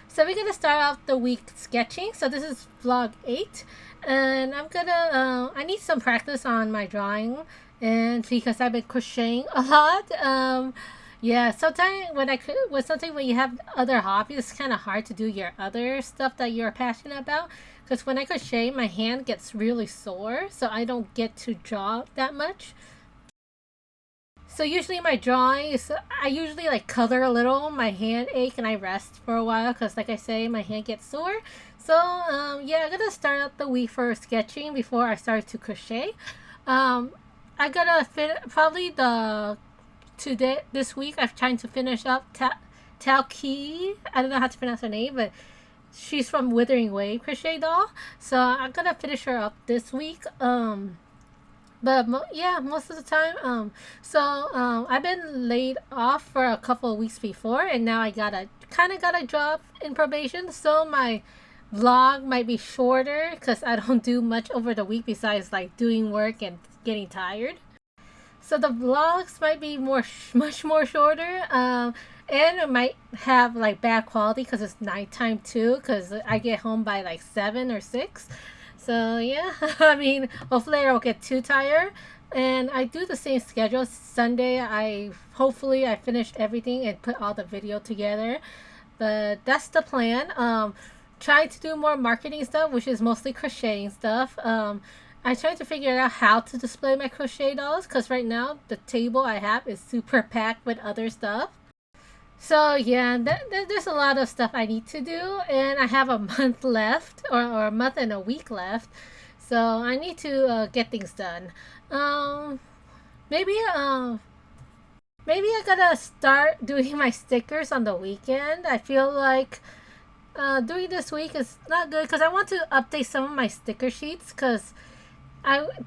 So we're gonna start off the week sketching. So this is vlog 8, and I'm gonna I need some practice on my drawing, and because I've been crocheting a lot. Yeah, sometimes when you have other hobbies, it's kind of hard to do your other stuff that you're passionate about. Because when I crochet, my hand gets really sore, so I don't get to draw that much. So usually my drawings, I usually like color a little, my hand ache, and I rest for a while because, like I say, my hand gets sore. So yeah, I'm gonna start out the week for sketching before I start to crochet. Um, I gotta fit probably the today this week. I'm trying to finish up Taoqi. I don't know how to pronounce her name, but she's from Wutheringwaves crochet doll. So I'm gonna finish her up this week. But yeah, most of the time. I've been laid off for a couple of weeks before, and now I got a job in probation. So my vlog might be shorter because I don't do much over the week besides like doing work and getting tired. So the vlogs might be much more shorter. And it might have like bad quality because it's nighttime too. Because I get home by like 7 or 6. So yeah, I mean, hopefully I don't get too tired. And I do the same schedule. Sunday, hopefully I finished everything and put all the video together. But that's the plan. Trying to do more marketing stuff, which is mostly crocheting stuff. I try to figure out how to display my crochet dolls because right now the table I have is super packed with other stuff. So yeah, there's a lot of stuff I need to do, and I have a month left, or a month and a week left. So I need to get things done. Um, maybe maybe I gotta start doing my stickers on the weekend. I feel like doing this week is not good because I want to update some of my sticker sheets because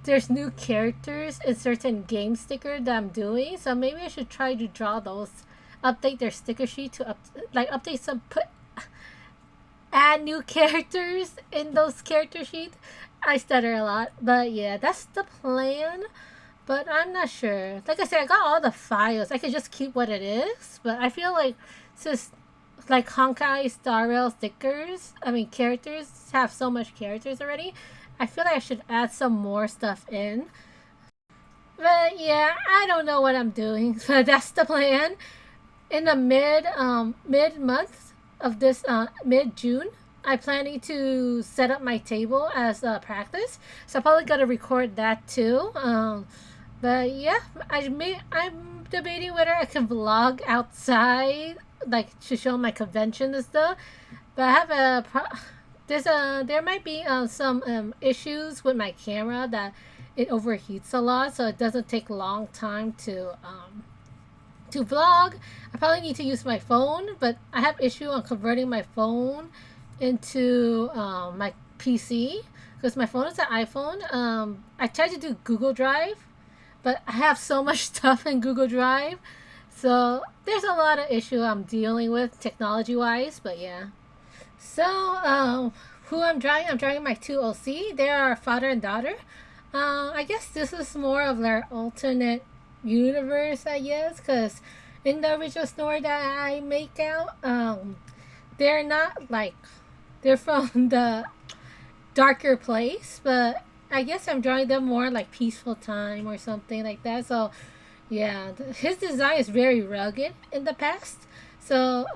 there's new characters in certain game sticker that I'm doing, so maybe I should try to draw those, update their sticker sheet to update some put add new characters in those character sheets. I stutter a lot, but yeah, that's the plan. But I'm not sure. Like I said, I got all the files. I could just keep what it is, but I feel like since like Honkai Star Rail stickers, I mean characters have so much characters already. I feel like I should add some more stuff in. But yeah, I don't know what I'm doing. But that's the plan. In the mid month of this mid June, I'm planning to set up my table as a practice. So I'm probably gonna record that too. But yeah, I'm debating whether I can vlog outside, like to show my convention and stuff. But I have there might be some issues with my camera that it overheats a lot, so it doesn't take a long time to vlog. I probably need to use my phone, but I have issue on converting my phone into my PC because my phone is an iPhone. I tried to do Google Drive, but I have so much stuff in Google Drive, so there's a lot of issue I'm dealing with technology wise. But yeah. So, who I'm drawing? I'm drawing my two OC. They are father and daughter. I guess this is more of their alternate universe, I guess, because in the original story that I make out, they're not like they're from the darker place, but I guess I'm drawing them more like peaceful time or something like that. So yeah, his design is very rugged in the past. So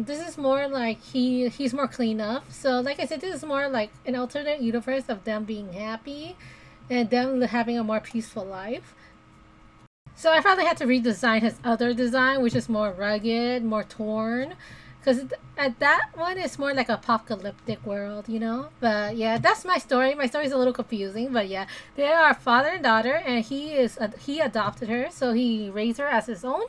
this is more like he's more clean up. So like I said, this is more like an alternate universe of them being happy and them having a more peaceful life. So I probably had to redesign his other design, which is more rugged, more torn. Because at that one, it's more like apocalyptic world, you know? But yeah, that's my story. My story is a little confusing, but yeah. They are father and daughter, and he adopted her, so he raised her as his own.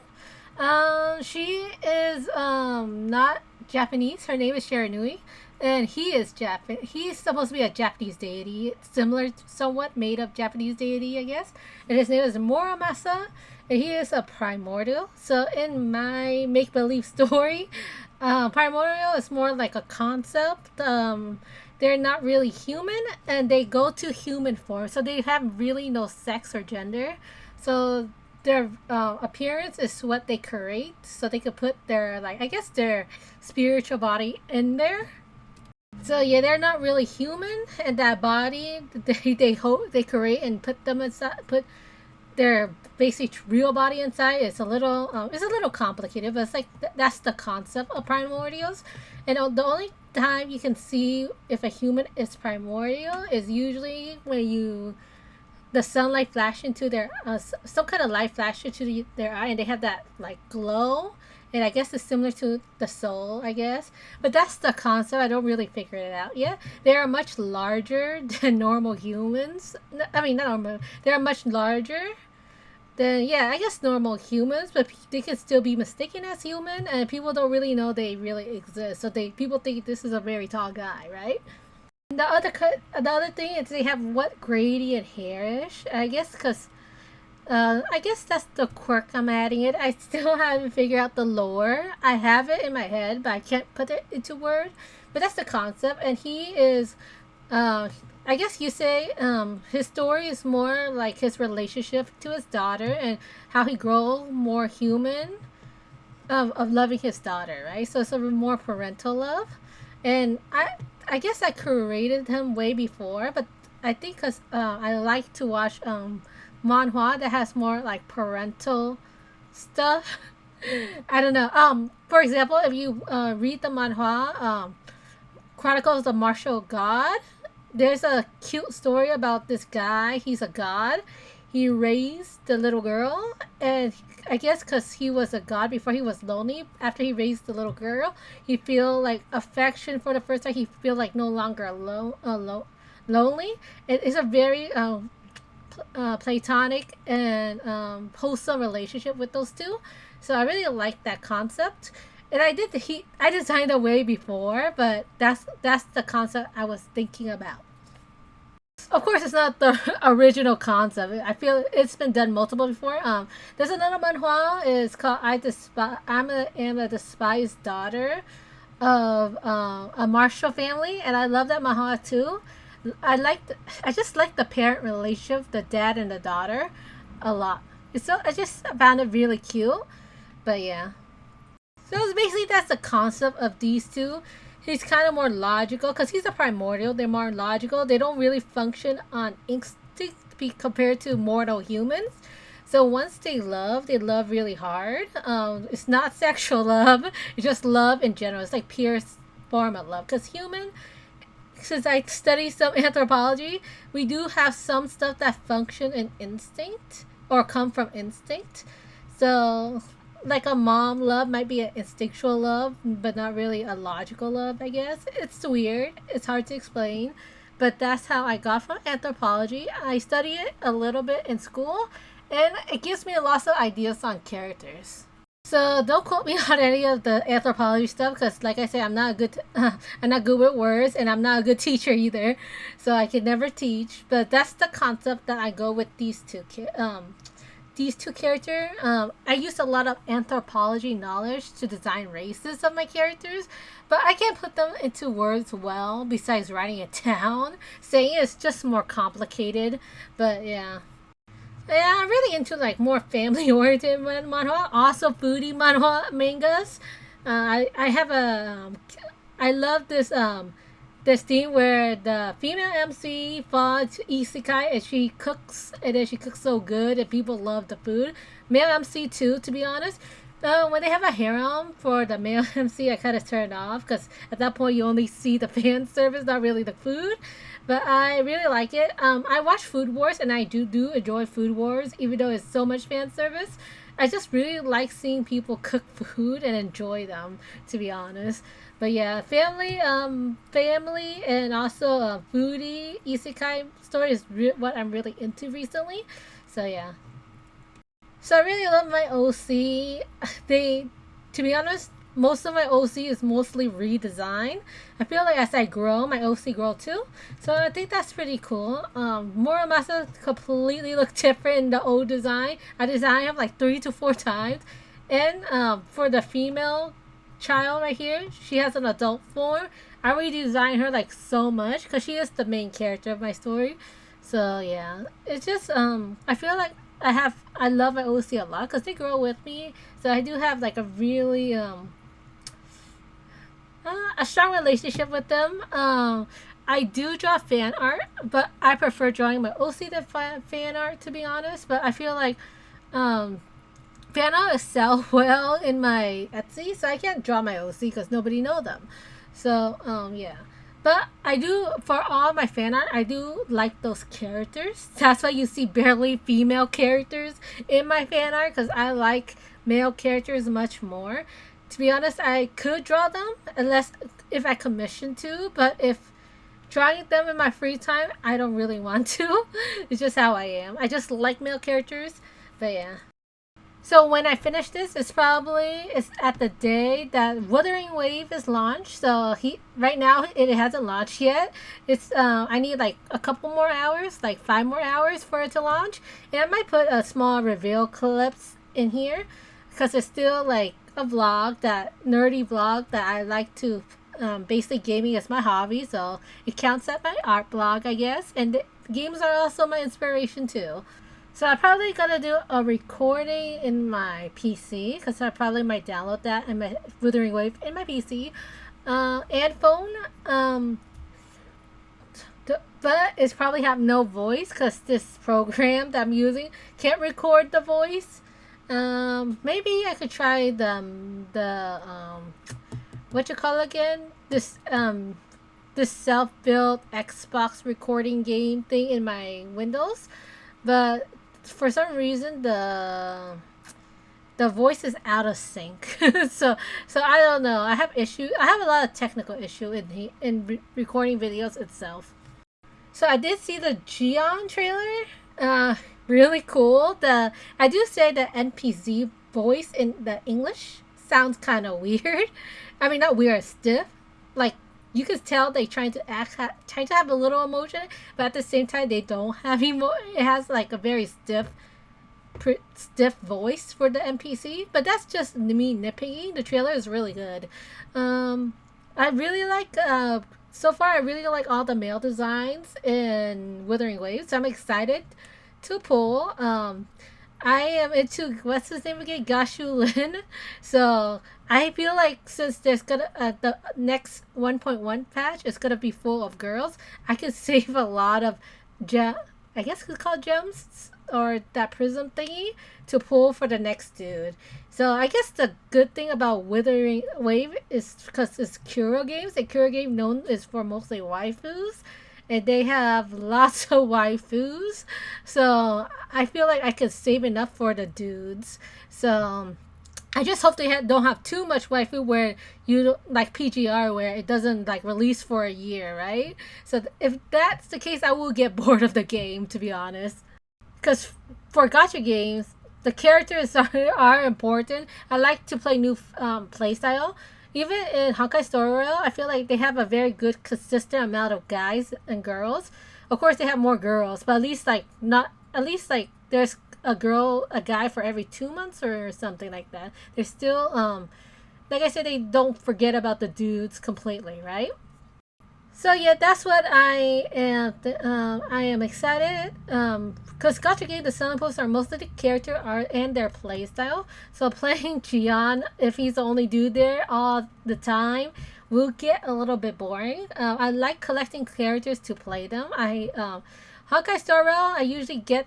She is not Japanese. Her name is Shiranui, and he is Japan. He's supposed to be a Japanese deity, similar, somewhat made of Japanese deity, I guess. And his name is Muramasa, and he is a primordial. So in my make believe story, primordial is more like a concept. They're not really human, and they go to human form, so they have really no sex or gender. So their appearance is what they create, so they could put their, like, I guess their spiritual body in there. So yeah, they're not really human, and that body they hope they create and put them inside, put their basic real body inside. It's a little complicated, but it's like that's the concept of primordials. And the only time you can see if a human is primordial is usually when the sunlight flash into their some kind of light flash into their eye, and they have that like glow, and I guess it's similar to the soul, I guess. But that's the concept. I don't really figure it out yet. They are much larger than normal humans. I mean, not normal. They are much larger than, yeah, I guess normal humans, but they can still be mistaken as human, and people don't really know they really exist. So people think this is a very tall guy, right? The other thing is they have what gradient hairish. I guess because I guess that's the quirk I'm adding it. I still haven't figured out the lore. I have it in my head, but I can't put it into word. But that's the concept, and he is, I guess you say, his story is more like his relationship to his daughter and how he grows more human, of loving his daughter, right? So it's a more parental love, and I guess I created him way before, but I think because I like to watch manhwa that has more like parental stuff. I don't know. For example, if you read the manhwa, Chronicles of the Martial God, there's a cute story about this guy. He's a god. He raised the little girl, and I guess because he was a god before, he was lonely. After he raised the little girl, he feel like affection for the first time. He feel like no longer alone, lonely. It's a very platonic and wholesome relationship with those two. So I really like that concept. And I designed it way before, but that's the concept I was thinking about. Of course, it's not the original concept. I feel it's been done multiple before. There's another manhwa. It's called am a despised daughter of a martial family, and I love that manhwa too. I just like the parent relationship, the dad and the daughter, a lot. I just found it really cute. But yeah. So it's basically that's the concept of these two. He's kind of more logical because he's a primordial. They're more logical. They don't really function on instinct compared to mortal humans. So once they love really hard. It's not sexual love. It's just love in general. It's like pure form of love. Because since I study some anthropology, we do have some stuff that function in instinct or come from instinct. So like a mom love might be an instinctual love, but not really a logical love, I guess. It's weird. It's hard to explain. But that's how I got from anthropology. I study it a little bit in school, and it gives me lots of ideas on characters. So don't quote me on any of the anthropology stuff, because like I said, I'm not good with words, and I'm not a good teacher either. So I can never teach. But that's the concept that I go with these two characters. I use a lot of anthropology knowledge to design races of my characters, but I can't put them into words well besides writing it down. Saying it's just more complicated, but yeah. Yeah, I'm really into like more family oriented manhwa, also foodie manhwa mangas. I have I love this theme where the female MC falls to isekai and she cooks, and then she cooks so good and people love the food. Male MC too, to be honest. When they have a harem for the male MC, I kind of turn off because at that point you only see the fan service, not really the food. But I really like it. I watch Food Wars, and I do enjoy Food Wars, even though it's so much fan service. I just really like seeing people cook food and enjoy them, to be honest. But yeah, family, and also foodie isekai story is what I'm really into recently. So yeah. So I really love my OC. To be honest, most of my OC is mostly redesigned. I feel like as I grow, my OC grow too. So I think that's pretty cool. Muramasa completely look different in the old design. I designed him like 3 to 4 times. And for the female child right here, she has an adult form. I redesigned her like so much because she is the main character of my story. So yeah, it's just I feel like I love my OC a lot because they grow with me. So I do have like a really a strong relationship with them. I do draw fan art, but I prefer drawing my OC than fan art, to be honest. But I feel like um, fan art sell well in my Etsy, so I can't draw my OC because nobody know them. So yeah. But I do, for all my fan art, I do like those characters. That's why you see barely female characters in my fan art because I like male characters much more. To be honest, I could draw them unless if I commission to, but if drawing them in my free time, I don't really want to. It's just how I am. I just like male characters, but yeah. So when I finish this, it's at the day that Wuthering Wave is launched. So he right now it hasn't launched yet. It's I need like a couple more hours, like 5 more hours for it to launch. And I might put a small reveal clips in here because it's still like a vlog, that nerdy vlog that I like to basically gaming is my hobby, so it counts as my art blog, I guess. And the games are also my inspiration too. So I'm probably gonna do a recording in my PC because I probably might download that in my Wuthering Wave in my PC and phone. But it's probably have no voice because this program that I'm using can't record the voice. Maybe I could try the what you call it again? This self-built Xbox recording game thing in my Windows, but for some reason the voice is out of sync. So I don't know. I have issue. I have a lot of technical issue recording videos itself. So I did see the Gion trailer. Really cool. I do say the NPC voice in the English sounds kind of weird. I mean, not weird, stiff. Like you could tell they trying to trying to have a little emotion, but at the same time they don't have It has like a very stiff voice for the NPC. But that's just me nitpicking. The trailer is really good. I really like. So far, I really like all the male designs in Wuthering Waves. So I'm excited to pull. I am into what's his name again, Gashu Lin. So I feel like since there's gonna the next 1.1 patch is gonna be full of girls, I could save a lot of I guess it's called gems or that prism thingy to pull for the next dude. So I guess the good thing about Wuthering Wave is because it's Kuro games, and Kuro game known is for mostly waifus, and they have lots of waifus. So I feel like I could save enough for the dudes. So I just hope they don't have too much waifu where you like PGR where it doesn't like release for a year, right? So if that's the case, I will get bored of the game, to be honest. Because for gacha games, the characters are important. I like to play new playstyle. Even in Honkai Star Rail, I feel like they have a very good, consistent amount of guys and girls. Of course, they have more girls, but at least like there's a guy for every 2 months or something like that. They're still like I said, they don't forget about the dudes completely, right? So yeah, that's what I am. I am excited because gacha game the selling posts are mostly the character art and their play style. So playing Jian, if he's the only dude there all the time, will get a little bit boring. I like collecting characters to play them. Honkai Star Rail, I usually get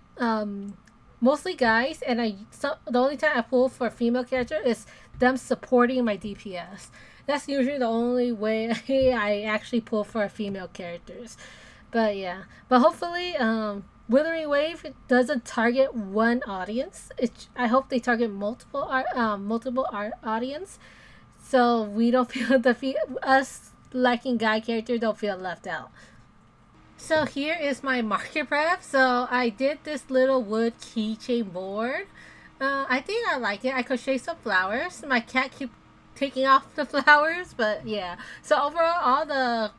mostly guys, and the only time I pull for a female character is them supporting my DPS. That's usually the only way I actually pull for female characters. But yeah. But hopefully, Wuthering Wave doesn't target one audience. I hope they target multiple audience, so we don't feel us liking guy character don't feel left out. So here is my market prep. So I did this little wood keychain board. I think I like it. I crochet some flowers. My cat keep taking off the flowers, but yeah. So overall, all the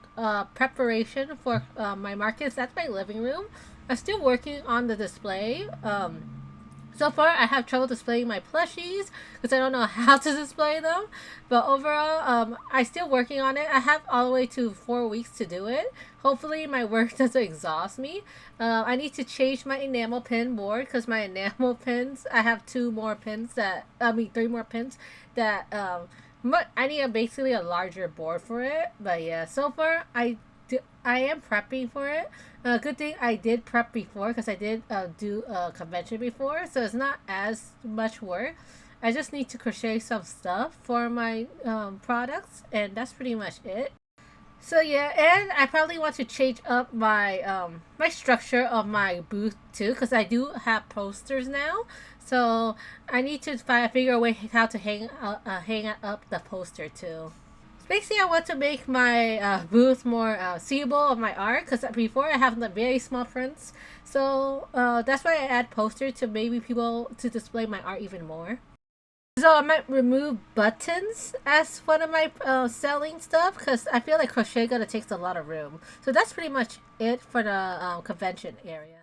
preparation for my markets, that's my living room. I'm still working on the display. So far, I have trouble displaying my plushies because I don't know how to display them. But overall, I'm still working on it. I have all the way to 4 weeks to do it. Hopefully, my work doesn't exhaust me. I need to change my enamel pin board because my enamel pins, I have 2 more pins I mean, 3 more pins that, I need basically a larger board for it. But yeah, so far, I am prepping for it. Good thing I did prep before because I did do a convention before, so it's not as much work. I just need to crochet some stuff for my products, and that's pretty much it. So yeah, and I probably want to change up my structure of my booth too, because I do have posters now. So I need to figure a way how to hang up the poster too. Basically, I want to make my booth more seeable of my art because before I have the very small prints. So that's why I add poster to maybe people to display my art even more. So I might remove buttons as one of my selling stuff because I feel like crochet gonna takes a lot of room. So that's pretty much it for the convention area.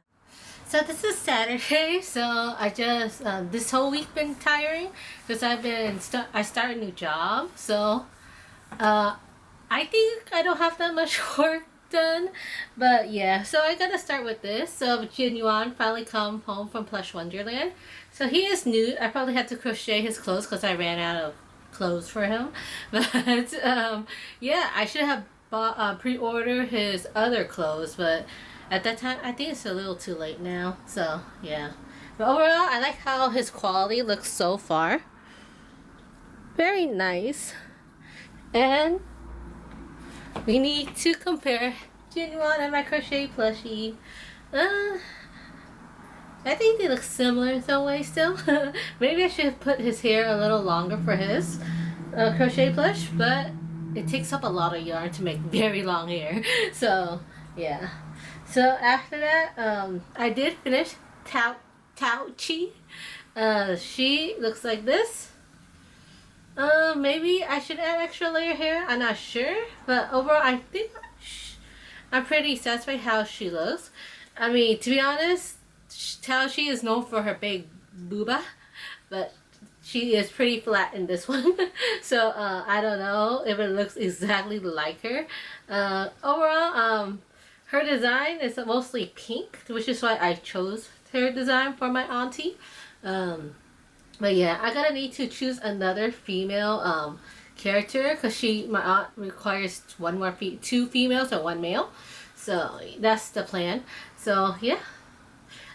So this is Saturday, so I just this whole week been tiring because I started a new job, so I think I don't have that much work done, but yeah. So I gotta start with this. So Jin Yuan finally come home from Plush Wonderland. So he is nude. I probably had to crochet his clothes because I ran out of clothes for him. But yeah, I should have pre-ordered his other clothes, but at that time I think it's a little too late now. So yeah. But overall, I like how his quality looks so far. Very nice. And we need to compare Jinyuan and my crochet plushie. I think they look similar in some way still. Maybe I should put his hair a little longer for his crochet plush, but it takes up a lot of yarn to make very long hair. So, yeah. So after that, I did finish Taoqi. She looks like this. Maybe I should add extra layer hair. I'm not sure, but overall, I think I'm pretty satisfied how she looks. I mean, to be honest, Taoqi is known for her big booba, but she is pretty flat in this one. So I don't know if it looks exactly like her. Overall, her design is mostly pink, which is why I chose her design for my auntie. But yeah, I gotta need to choose another female character because my aunt requires two females and one male. So that's the plan. So yeah.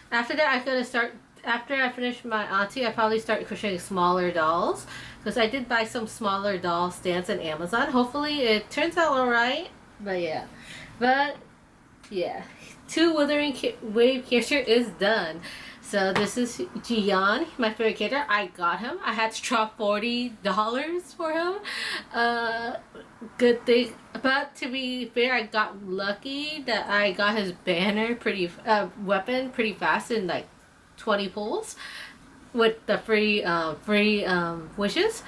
After that, I gotta start. After I finish my auntie, I probably start crocheting smaller dolls because I did buy some smaller doll stands on Amazon. Hopefully, it turns out alright. But yeah, 2 Wuthering Wave character is done. So this is Jian, my favorite character. I got him. I had to drop $40 for him. Good thing. But to be fair, I got lucky that I got his banner weapon pretty fast in like 20 pulls with the free wishes.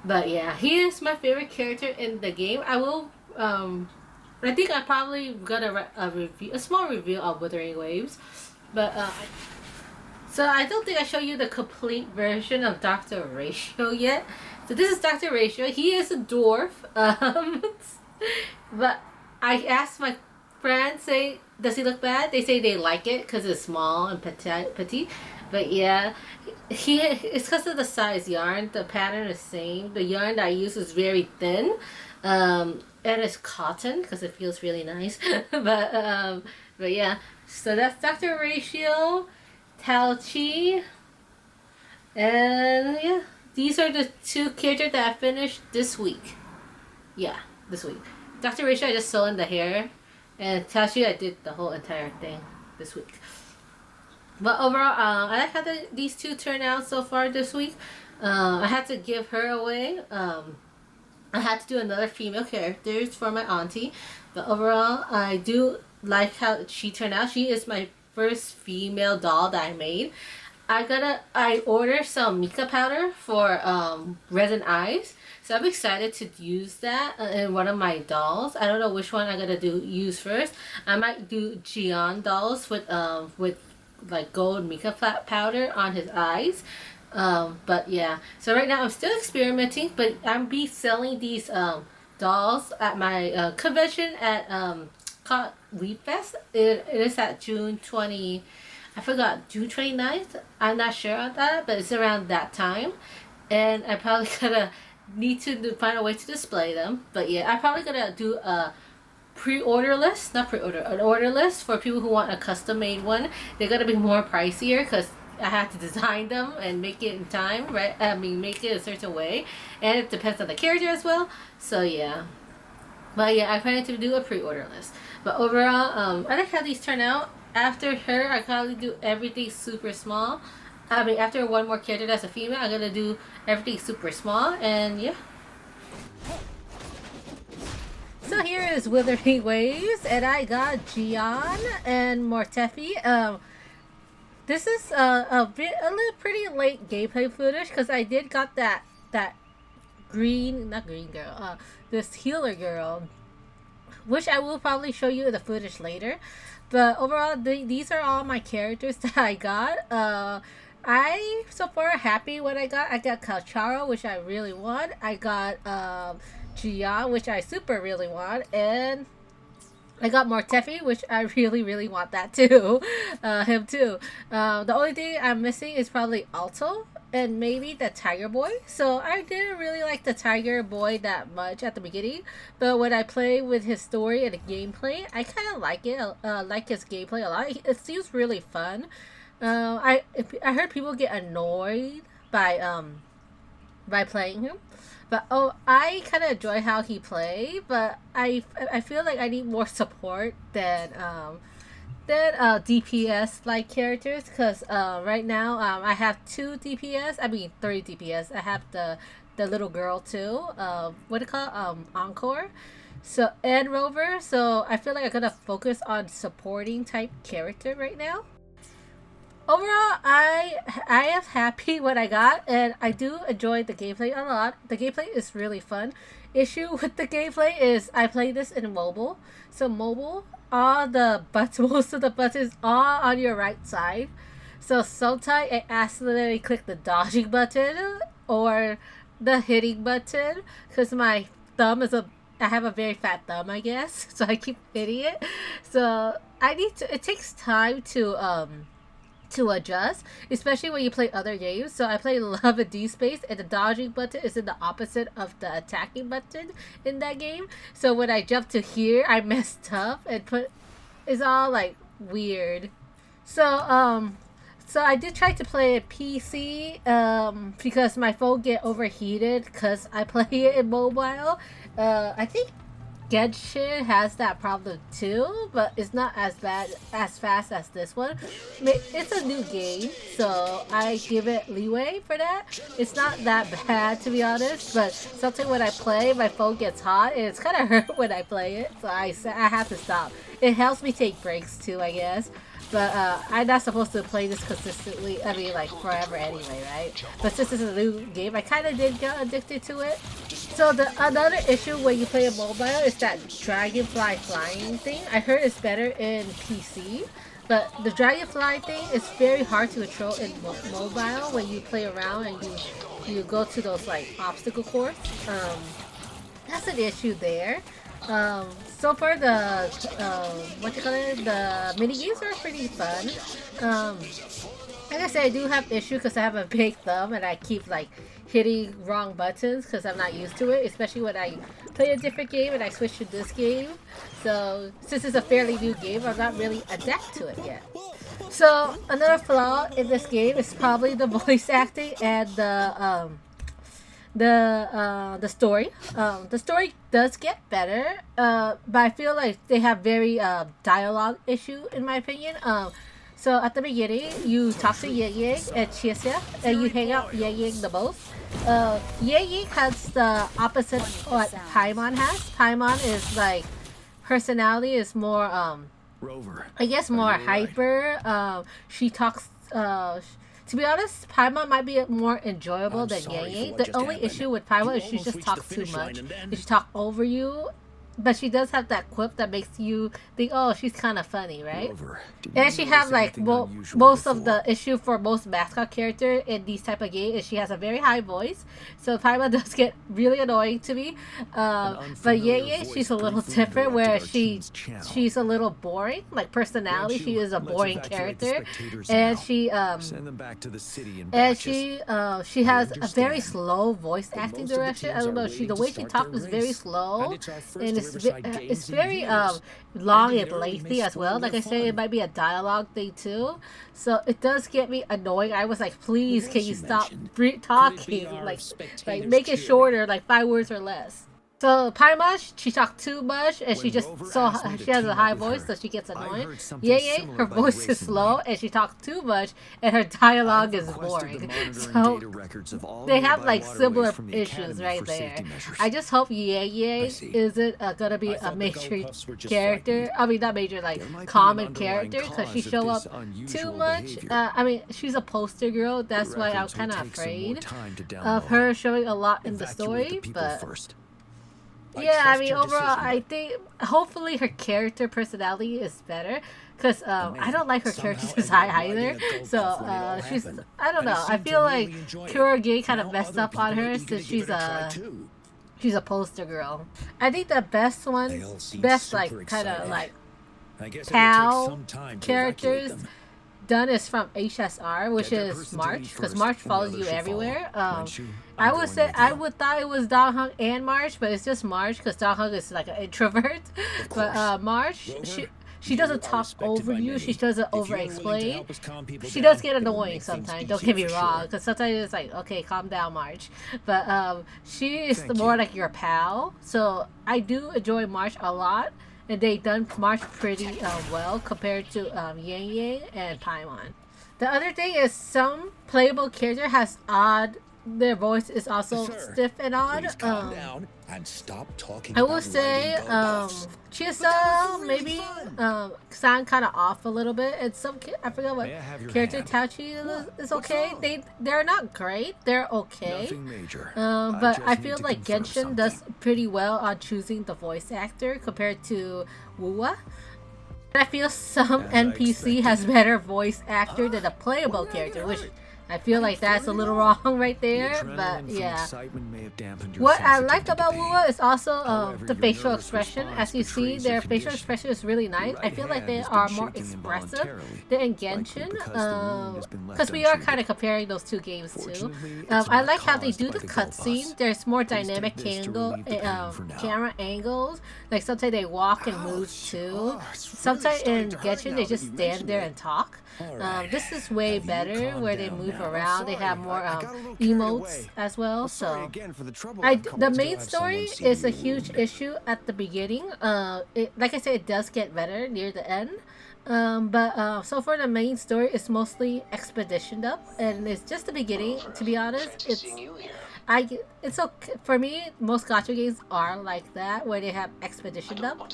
But yeah, he is my favorite character in the game. I will I think I probably gonna a small review of Wutheringwaves, but so I don't think I show you the complete version of Dr. Ratio yet. So this is Dr. Ratio. He is a dwarf. But I asked my friends, say, does he look bad? They say they like it because it's small and petite. But yeah, it's because of the size yarn. The pattern is the same. The yarn that I use is very thin. And it's cotton because it feels really nice. But yeah, so that's Dr. Ratio. Taoqi, and yeah, these are the 2 characters that I finished this week. Yeah, this week. Dr. Ratio, I just sew in the hair, and Taoqi, I did the whole entire thing this week. But overall, I like how these 2 turned out so far this week. I had to give her away. I had to do another female characters for my auntie, but overall, I do like how she turned out. She is my first female doll that I made. I ordered some mica powder for resin eyes, so I'm excited to use that in one of my dolls. I don't know which one I'm gonna use first. I might do Jian dolls with like gold makeup powder on his eyes. But yeah, so right now I'm still experimenting, but I'm be selling these dolls at my convention at called Weep Fest. It is at June 20. I forgot, June 29th. I'm not sure on that, but it's around that time. And I probably gonna need to find a way to display them. But yeah, I'm probably gonna do a pre-order list, not pre-order, an order list for people who want a custom made one. They're gonna be more pricier because I have to design them and make it in time, right? I mean, make it a certain way, and it depends on the character as well. So yeah, but yeah, I plan to do a pre-order list. But overall, I like how these turn out. After her, I probably do everything super small. I mean, after one more character that's a female, I'm gonna do everything super small, and yeah. So here is Wutheringwaves, and I got Gian and Mortefi. This is a little pretty late gameplay footage because I did got that green, not green girl, this healer girl, which I will probably show you the footage later. But overall, these are all my characters that I got. I so far happy what I got. I got Calcharo, which I really want. I got Gia, which I super really want, and I got Mortefi, which I really, really want that too. Him too. The only thing I'm missing is probably Alto and maybe the Tiger Boy. So I didn't really like the Tiger Boy that much at the beginning, but when I play with his story and the gameplay, I kind of like it. Like his gameplay a lot. It seems really fun. I heard people get annoyed by playing him. But I kind of enjoy how he play, but I feel like I need more support than DPS like characters because right now I have 2 DPS. I mean 3 DPS. I have the little girl too. What do you call it? Encore. So and Rover. So I feel like I'm gonna focus on supporting type character right now. Overall, I am happy what I got, and I do enjoy the gameplay a lot. The gameplay is really fun. Issue with the gameplay is I play this in mobile. So mobile, all the buttons, most of the buttons are on your right side. So sometimes I accidentally click the dodging button or the hitting button because my thumb is I have a very fat thumb, I guess. So I keep hitting it. So it takes time to adjust, especially when you play other games. So I play Love and D Space, and the dodging button is in the opposite of the attacking button in that game. So when I jump to here, I messed up and it's all like weird. So I did try to play it PC because my phone get overheated because I play it in mobile. I think Genshin has that problem too, but it's not as fast as this one. It's a new game, so I give it leeway for that. It's not that bad to be honest, but something when I play, my phone gets hot and it's kind of hurt when I play it, so I have to stop. It helps me take breaks too, I guess. But I'm not supposed to play this consistently. I mean, like forever anyway, right? But since it's a new game, I kind of did get addicted to it. So another issue when you play a mobile is that dragonfly flying thing. I heard it's better in PC, but the dragonfly thing is very hard to control in mobile when you play around and you go to those like obstacle course. That's an issue there. So far the the mini games are pretty fun. Like I said, I do have issue because I have a big thumb and I keep like hitting wrong buttons because I'm not used to it, especially when I play a different game and I switch to this game. So since it's a fairly new game, I'm not really adept to it yet. So another flaw in this game is probably the voice acting and the story. The story does get better, but I feel like they have very dialogue issue in my opinion. So at the beginning, you talk to Yang Yang and Chia, and you hang out Yang Yang the most. Yang Yang has the opposite of what Paimon has. Paimon is like personality is more Rover, I guess more hyper. She talks. To be honest, Paimon might be more enjoyable than Yang Yang. The only issue with Paimon is she just talks too much. She talk over you but she does have that quip that makes you think, oh, she's kind of funny, right? Grover, did And you she notice have like anything unusual most of before? the issue for most mascot character in these type of games is she has a very high voice, so Paimon does get really annoying to me. But Unfamiliar Yeye, voice she's a little briefly different, where interrupted our team's channel. she's a little boring, like personality. She is a let's boring evacuate the character, spectators and now. Send them back to the city in and batches. she has a very understand, slow voice but acting most of the direction. I teams don't are know. waiting The to way she start talks their is very race, slow, and it's our first and Riverside it's Games in very years. long Ending and it early may lengthy as well. spoil Like their I say, it fun. might be a dialogue thing too, so it does get me annoying. I was like, please, What can else you you stop mentioned? Could it be talking? our Like spectators make it cheering? shorter, like 5 words or less. So Paimon, she talked too much, and she When just Rover so asked me to she has team a up high with voice, her, so she gets I annoying. heard something Yeye, similar her by the voice is racing slow, lane. and she talks too much, and her dialogue I've is requested boring. the monitoring So data records of all they have nearby like waterways similar from the issues Academy right for there. safety measures. I just hope I Yeye see. isn't gonna be I a thought the major Go-Puffs were just character. frightened. I mean, not major, like There might be an common underlying character, because she cause of show this up too unusual much. behavior. I mean, she's a poster girl. The That's why I'm records will kind of take some more afraid time to of download. her showing a lot in the Evacuate the story. people But first. yeah, I trust mean, your overall, decision, I think hopefully her character personality is better. Because I don't like her character design either. So she's, I don't know. I feel like Kurogane kind of messed up on her since she's a poster girl. I think the best one, best like kind of like pal characters done is from HSR, which is March, because March follows you everywhere. I would say I would thought it was Donghung and March, but it's just March because Donghung is like an introvert. But March, she doesn't talk over you. She doesn't over explain. She does get annoying sometimes. Don't get me wrong, because sometimes it's like, okay, calm down, March. But she is more like your pal. So I do enjoy March a lot, and they done March pretty well compared to Yang Yang and Paimon. The other thing is some playable character has odd. Their voice is also stiff and odd. And stop talking I will say, Chisa maybe sound kind of off a little bit, and some I forgot what character Taoqi is okay. They're not great. They're okay. Nothing major. But I feel like Genshin does pretty well on choosing the voice actor compared to Wuwa. I feel some NPC has better voice actor than a playable character, which I feel like that's a little wrong right there, but yeah. What I like about Wuwa is also the facial expression. As you see, their facial expression is really nice. I feel like they are more expressive than in Genshin, because we are kind of comparing those two games too. I like how they do the cutscene. There's more dynamic camera angles. Like sometimes they walk and move too. Sometimes in Genshin they just stand there and talk. This is way better where they move around. They have more emotes as well. So the main story is a huge issue at the beginning. Like I said, it does get better near the end. But so far the main story is mostly expeditioned up, and it's just the beginning. To be honest, it's okay for me. Most gacha games are like that, where they have expedition up.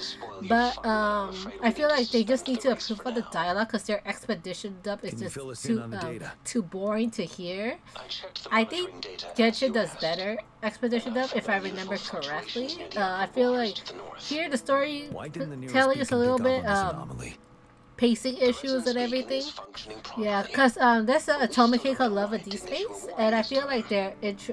But I feel like they just need to improve on the dialogue, because their expedition up is just too boring to hear. I think Genshin does better expedition up, if I remember correctly. I feel like here the story telling is a little bit pacing issues and everything. Yeah, because there's an atomic cake called Love of Deep Space, and I feel like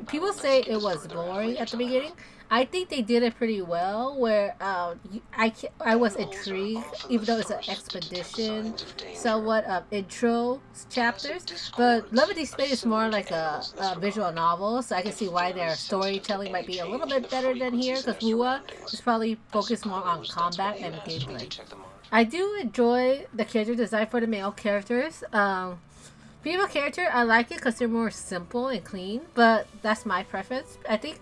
people say it was boring at the beginning. I think they did it pretty well, where I was intrigued, even though it's an expedition, somewhat intro chapters. But Love of Deep Space is more like a visual novel, so I can see why their storytelling might be a little bit better than here, because Wuwa is probably focused more on combat and gameplay. I do enjoy the character design for the male characters. Female character, I like it because they're more simple and clean, but that's my preference. I think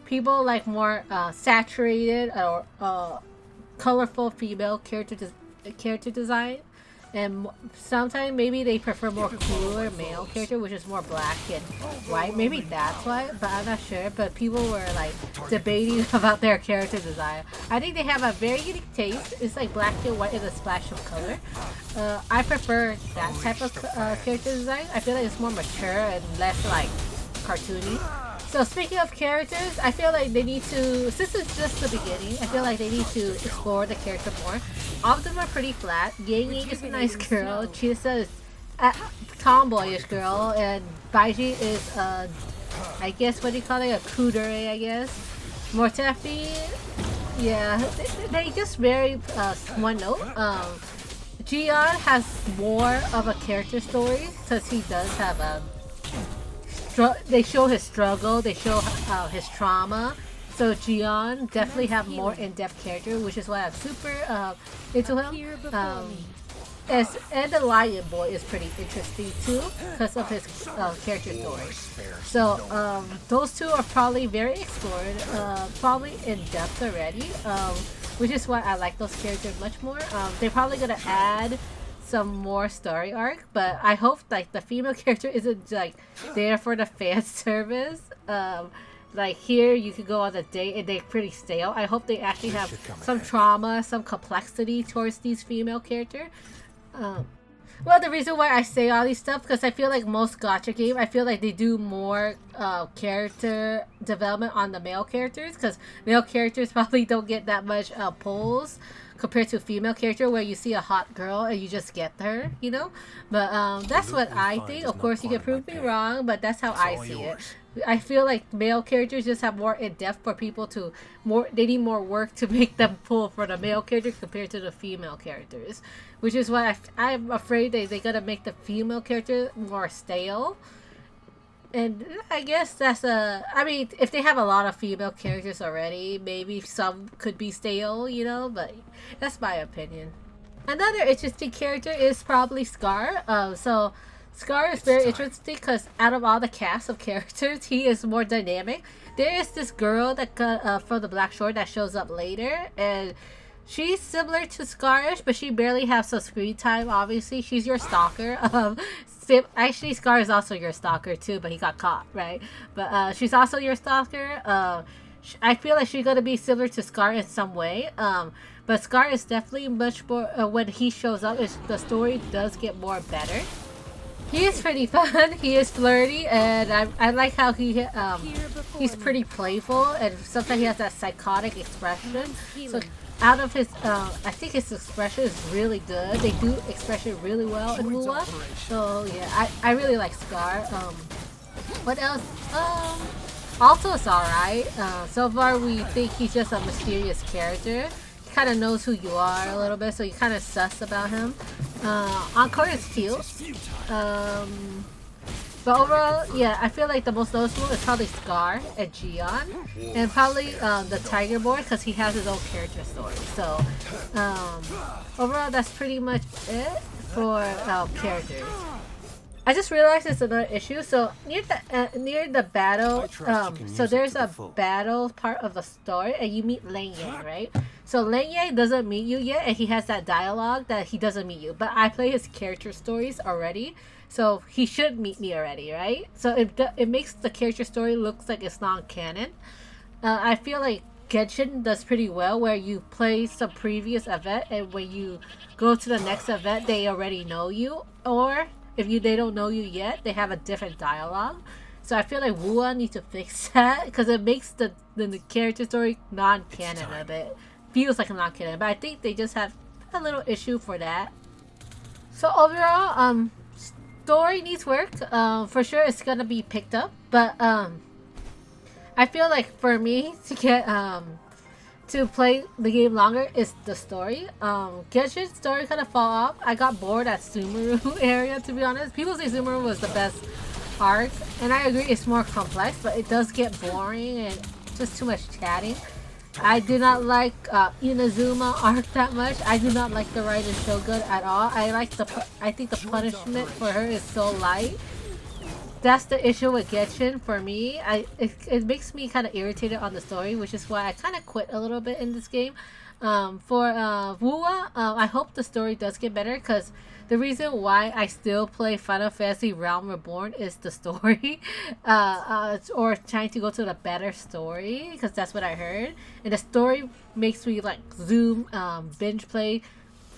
people like more saturated or colorful female character design, and sometimes maybe they prefer more cooler male character, which is more black and white. Maybe that's why, but I'm not sure. But people were like debating about their character design. I think they have a very unique taste. It's like black and white with a splash of color. I prefer that type of character design. I feel like it's more mature and less like cartoony. So speaking of characters, I feel like they need to, since it's just the beginning, I feel like they need to explore the character more. All of them are pretty flat. Yang Yang is a nice girl. Chisa is a tomboyish girl, and Baiji is I guess what do you call it, a kudere, I guess. Mortefi, yeah, they just very one note. Jian has more of a character story because he does have a. They show his struggle, they show his trauma. So Jian definitely have more in-depth character, which is why I'm super into him. And the Lion Boy is pretty interesting too because of his character story. So those two are probably very explored, probably in depth already, which is why I like those characters much more. They're probably gonna add some more story arc, but I hope like the female character isn't like there for the fan service. Like here you could go on a date and they're pretty stale. I hope they actually have some trauma, some complexity towards these female characters. Well, the reason why I say all these stuff because I feel like most gacha game, I feel like they do more character development on the male characters because male characters probably don't get that much pulls compared to a female character where you see a hot girl and you just get her, you know? But that's what I think. Of course, you can prove me wrong, but that's how I see it. I feel like male characters just have more in-depth for people to they need more work to make them pull for the male character compared to the female characters, which is why I'm afraid they're gonna make the female character more stale. And I guess that's I mean, if they have a lot of female characters already, maybe some could be stale, you know, but that's my opinion. Another interesting character is probably Scar. So Scar is very interesting because out of all the cast of characters, he is more dynamic. There is this girl that got from the Black Shore that shows up later, and she's similar to Scarish, but she barely has some screen time. Obviously, she's your stalker. Actually, Scar is also your stalker too, but he got caught, right? But she's also your stalker. I feel like she's gonna be similar to Scar in some way. But Scar is definitely much more. When he shows up, the story does get more better. He is pretty fun. He is flirty, and I like how he's pretty playful, and sometimes he has that psychotic expression. So out of his, I think his expression is really good. They do expression really well in Wuwa. So yeah, I really like Scar. What else? Also it's alright. So far we think he's just a mysterious character. He kind of knows who you are a little bit, so you kind of sus about him. Encore is cute. But overall, yeah, I feel like the most noticeable is probably Scar and Jian, and probably the Tiger Boy because he has his own character story. So overall, that's pretty much it for characters. I just realized it's another issue. So near the battle, so there's a battle part of the story, and you meet Leng Ye, right? So Leng Ye doesn't meet you yet, and he has that dialogue that he doesn't meet you. But I play his character stories already, so he should meet me already, right? So it makes the character story looks like it's non-canon. I feel like Genshin does pretty well, where you play some previous event, and when you go to the next event, they already know you, or if they don't know you yet, they have a different dialogue. So I feel like Wuwa needs to fix that because it makes the character story non-canon a bit. Feels like a non-canon, but I think they just have a little issue for that. So overall, story needs work. For sure, it's gonna be picked up, but I feel like for me to get to play the game longer is the story. Genshin's story kind of fall off. I got bored at Sumeru area, to be honest. People say Sumeru was the best arc, and I agree it's more complex, but it does get boring and just too much chatting. I do not like Inazuma arc that much. I do not like the writer so good at all. I think the punishment for her is so light. That's the issue with Genshin for me. It makes me kind of irritated on the story, which is why I kind of quit a little bit in this game. For Wuwa, I hope the story does get better, because the reason why I still play Final Fantasy Realm Reborn is the story, or trying to go to the better story, because that's what I heard. And the story makes me like binge play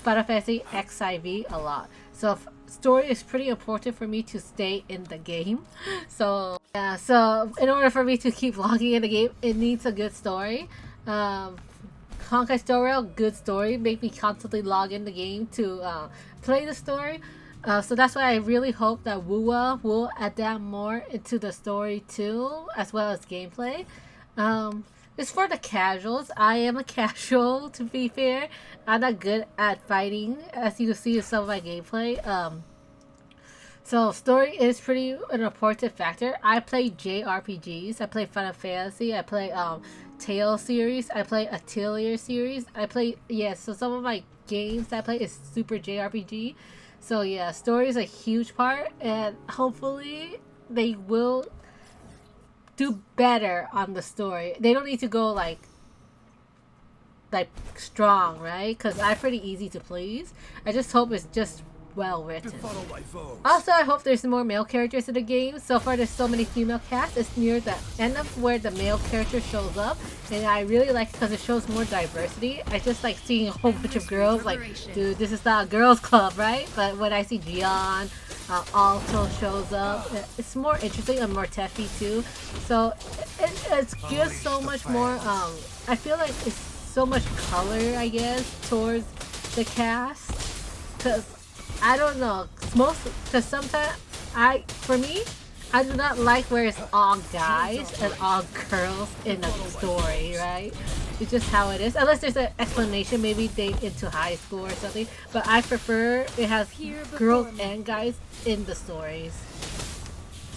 Final Fantasy XIV a lot. So story is pretty important for me to stay in the game. So Yeah, so in order for me to keep vlogging in the game, it needs a good story. Honkai Star Rail, good story, make me constantly log in the game to play the story. So that's why I really hope that Wua will adapt more into the story too, as well as gameplay. It's for the casuals. I am a casual, to be fair. I'm not good at fighting, as you can see in some of my gameplay. So story is pretty an important factor. I play JRPGs. I play Final Fantasy. I play Tale series. I play Atelier series. I play so some of my games that I play is super JRPG. So yeah, story is a huge part, and hopefully they will do better on the story. They don't need to go like strong, right? Because I'm pretty easy to please. I just hope it's just well written. Also, I hope there's more male characters in the game. So far, there's so many female casts. It's near the end of where the male character shows up, and I really like it because it shows more diversity. I just like seeing a whole bunch of girls. Like, dude, this is not a girls' club, right? But when I see Gian also shows up, it's more interesting, and more Tefi too. So it gives so much more. I feel like it's so much color, I guess, towards the cast, because I don't know, because sometimes for me, I do not like where it's all guys and all girls in a story, right? It's just how it is. Unless there's an explanation, maybe they into high school or something. But I prefer it has girls and guys in the stories.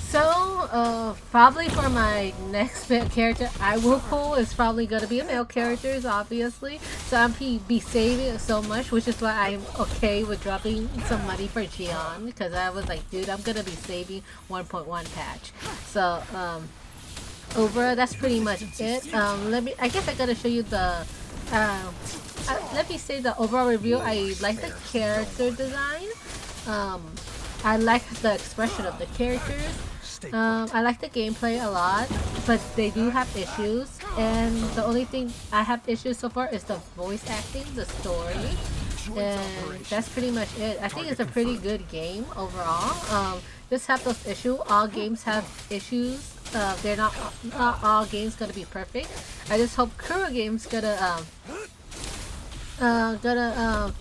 So, probably for my next male character I will pull is probably going to be a male character, obviously. So I'm be saving so much, which is why I'm okay with dropping some money for Gian. Because I was like, dude, I'm going to be saving 1.1 patch. So, overall, that's pretty much it. I guess I got to show you the, let me say the overall review. I like the character design. I like the expression of the characters. I like the gameplay a lot, but they do have issues, and the only thing I have issues so far is the voice acting, the story, and that's pretty much it. I think it's a pretty good game overall. Just have those issues. All games have issues. They're not all games gonna be perfect. I just hope Kuro Games gonna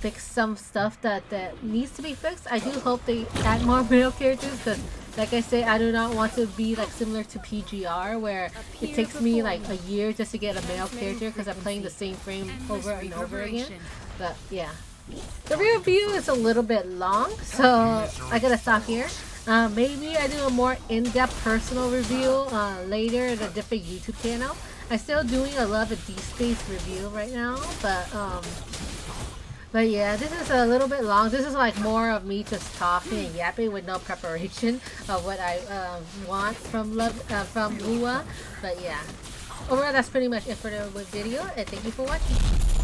fix some stuff that needs to be fixed. I do hope they add more male characters, because like I say, I do not want to be like similar to PGR, where it takes me like a year just to get a male character because I'm playing the same frame over and over again. But yeah, the review is a little bit long, so I gotta stop here. Maybe I do a more in-depth personal review later in a different YouTube channel. I'm still doing a lot of D-Space review right now, but yeah, this is a little bit long. This is like more of me just talking and yapping with no preparation of what I want from Wua. But yeah, overall that's pretty much it for the video, and thank you for watching.